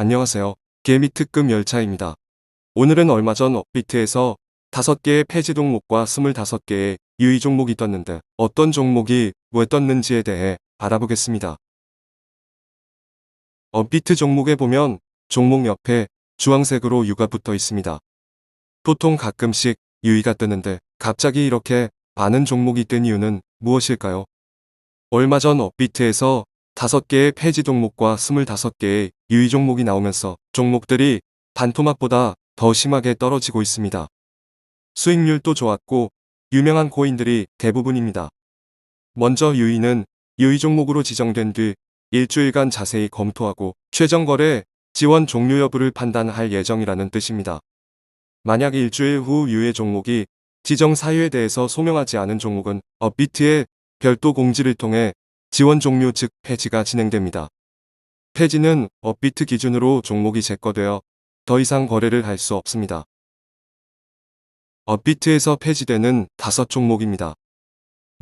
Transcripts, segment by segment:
안녕하세요. 개미 특급 열차입니다. 오늘은 얼마 전 업비트에서 5개의 폐지 종목과 25개의 유의 종목이 떴는데 어떤 종목이 왜 떴는지에 대해 알아보겠습니다. 업비트 종목에 보면 종목 옆에 주황색으로 U가 붙어 있습니다. 보통 가끔씩 유의가 뜨는데 갑자기 이렇게 많은 종목이 뜬 이유는 무엇일까요? 얼마 전 업비트에서 5개의 폐지 종목과 25개의 유의 종목이 나오면서 종목들이 반토막보다 더 심하게 떨어지고 있습니다. 수익률도 좋았고 유명한 코인들이 대부분입니다. 먼저 유의는 유의 종목으로 지정된 뒤 일주일간 자세히 검토하고 최종 거래 지원 종료 여부를 판단할 예정이라는 뜻입니다. 만약 일주일 후 유의 종목이 지정 사유에 대해서 소명하지 않은 종목은 업비트에 별도 공지를 통해 지원 종료 즉 폐지가 진행됩니다. 폐지는 업비트 기준으로 종목이 제거되어 더 이상 거래를 할 수 없습니다. 업비트에서 폐지되는 5종목입니다.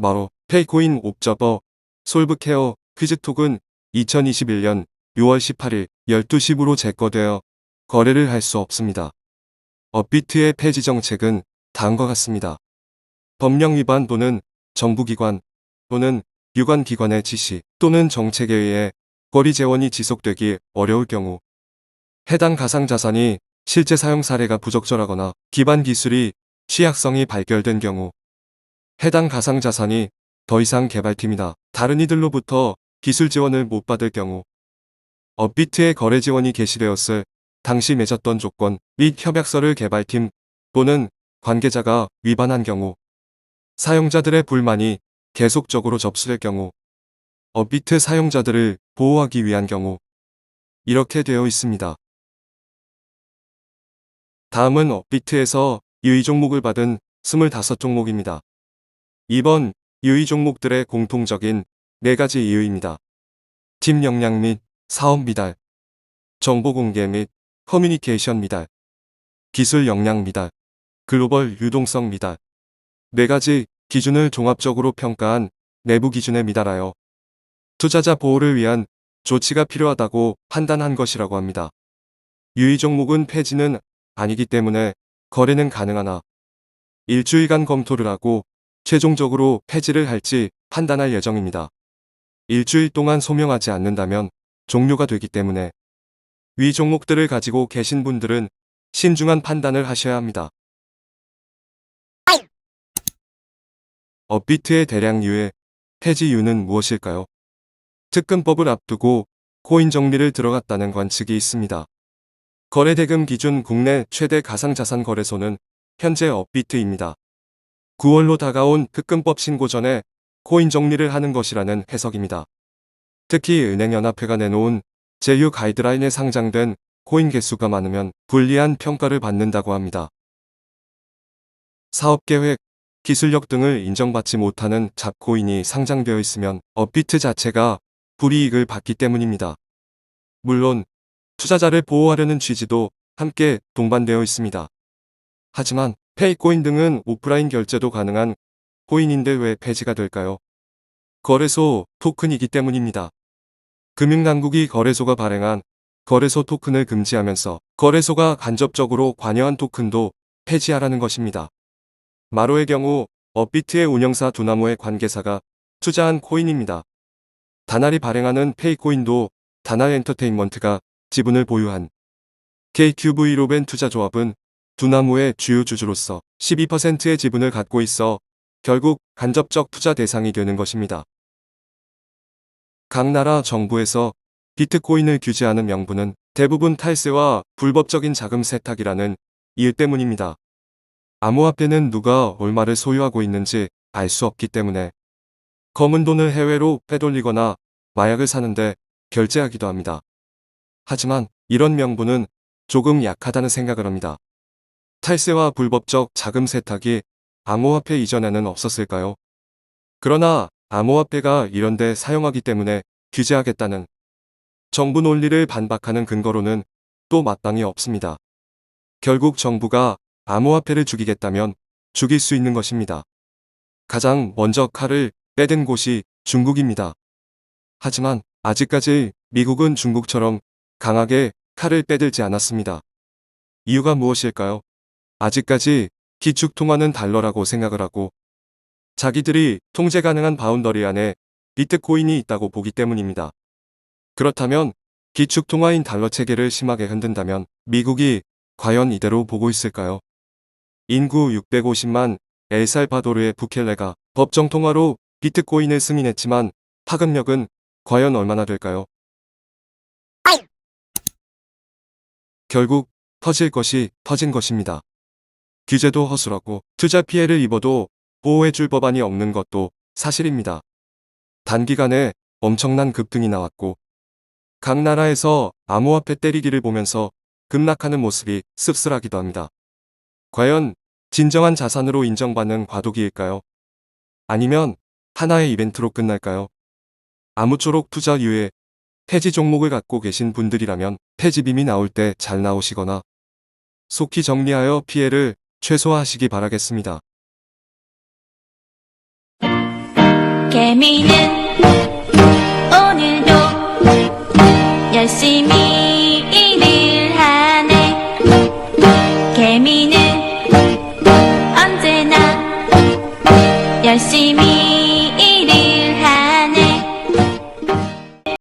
바로 페이코인 옵저버, 솔브케어, 퀴즈톡은 2021년 6월 18일 12시 10으로 제거되어 거래를 할 수 없습니다. 업비트의 폐지 정책은 다음과 같습니다. 법령 위반 또는 정부기관 또는 유관기관의 지시 또는 정책에 의해 거리 재원이 지속되기 어려울 경우, 해당 가상자산이 실제 사용 사례가 부적절하거나 기반 기술이 취약성이 발견된 경우, 해당 가상자산이 더 이상 개발팀이나 다른 이들로부터 기술 지원을 못 받을 경우, 업비트에 거래 지원이 개시되었을 당시 맺었던 조건 및 협약서를 개발팀 또는 관계자가 위반한 경우, 사용자들의 불만이 계속적으로 접수될 경우, 업비트 사용자들을 보호하기 위한 경우, 이렇게 되어 있습니다. 다음은 업비트에서 유의 종목을 받은 25종목입니다. 이번 유의 종목들의 공통적인 4가지 이유입니다. 팀 역량 및 사업 미달, 정보 공개 및 커뮤니케이션 미달, 기술 역량 미달, 글로벌 유동성 미달. 4가지 기준을 종합적으로 평가한 내부 기준에 미달하여 투자자 보호를 위한 조치가 필요하다고 판단한 것이라고 합니다. 유의 종목은 폐지는 아니기 때문에 거래는 가능하나 일주일간 검토를 하고 최종적으로 폐지를 할지 판단할 예정입니다. 일주일 동안 소명하지 않는다면 종료가 되기 때문에 위 종목들을 가지고 계신 분들은 신중한 판단을 하셔야 합니다. 업비트의 대량 유예, 폐지 이유는 무엇일까요? 특근법을 앞두고 코인 정리를 들어갔다는 관측이 있습니다. 거래대금 기준 국내 최대 가상자산 거래소는 현재 업비트입니다. 9월로 다가온 특근법 신고 전에 코인 정리를 하는 것이라는 해석입니다. 특히 은행연합회가 내놓은 제휴 가이드라인에 상장된 코인 개수가 많으면 불리한 평가를 받는다고 합니다. 사업계획, 기술력 등을 인정받지 못하는 잡코인이 상장되어 있으면 업비트 자체가 불이익을 받기 때문입니다. 물론 투자자를 보호하려는 취지도 함께 동반되어 있습니다. 하지만 페이코인 등은 오프라인 결제도 가능한 코인인데 왜 폐지가 될까요? 거래소 토큰이기 때문입니다. 금융당국이 거래소가 발행한 거래소 토큰을 금지하면서 거래소가 간접적으로 관여한 토큰도 폐지하라는 것입니다. 마로의 경우 업비트의 운영사 두나무의 관계사가 투자한 코인입니다. 다날이 발행하는 페이코인도 다날 엔터테인먼트가 지분을 보유한 KQV 로벤 투자조합은 두나무의 주요 주주로서 12%의 지분을 갖고 있어 결국 간접적 투자 대상이 되는 것입니다. 각 나라 정부에서 비트코인을 규제하는 명분은 대부분 탈세와 불법적인 자금 세탁이라는 이유 때문입니다. 암호화폐는 누가 얼마를 소유하고 있는지 알 수 없기 때문에 검은 돈을 해외로 빼돌리거나 마약을 사는데 결제하기도 합니다. 하지만 이런 명분은 조금 약하다는 생각을 합니다. 탈세와 불법적 자금 세탁이 암호화폐 이전에는 없었을까요? 그러나 암호화폐가 이런데 사용하기 때문에 규제하겠다는 정부 논리를 반박하는 근거로는 또 마땅히 없습니다. 결국 정부가 암호화폐를 죽이겠다면 죽일 수 있는 것입니다. 가장 먼저 칼을 빼든 곳이 중국입니다. 하지만 아직까지 미국은 중국처럼 강하게 칼을 빼들지 않았습니다. 이유가 무엇일까요? 아직까지 기축통화는 달러라고 생각을 하고 자기들이 통제 가능한 바운더리 안에 비트코인이 있다고 보기 때문입니다. 그렇다면 기축통화인 달러 체계를 심하게 흔든다면 미국이 과연 이대로 보고 있을까요? 인구 650만 엘살바도르의 부켈레가 법정통화로 비트코인을 승인했지만 파급력은 과연 얼마나 될까요? 결국 터질 것이 터진 것입니다. 규제도 허술하고 투자 피해를 입어도 보호해줄 법안이 없는 것도 사실입니다. 단기간에 엄청난 급등이 나왔고 각 나라에서 암호화폐 때리기를 보면서 급락하는 모습이 씁쓸하기도 합니다. 과연 진정한 자산으로 인정받는 과도기일까요? 아니면 하나의 이벤트로 끝날까요? 아무쪼록 투자 이후에 폐지 종목을 갖고 계신 분들이라면 폐지빔이 나올 때 잘 나오시거나 속히 정리하여 피해를 최소화하시기 바라겠습니다. 개미는 오늘도 열심히 일을 하네. 개미는